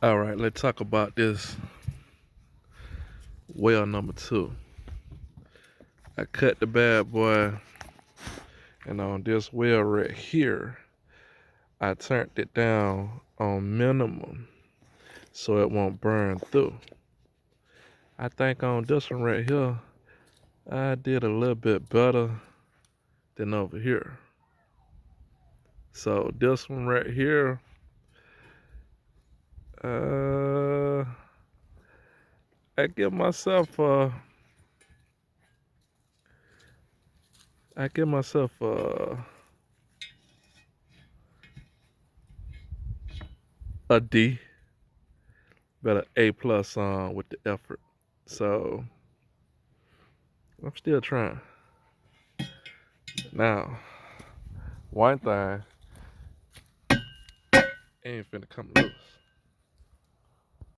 All right, let's talk about this well number 2. I cut the bad boy, and on this well right here, I turned it down on minimum so it won't burn through. I think on this one right here, I did a little bit better than over here. So this one right here, uh, I give myself I give myself a D, but an A plus with the effort. So I'm still trying. Now, one thing ain't finna come loose.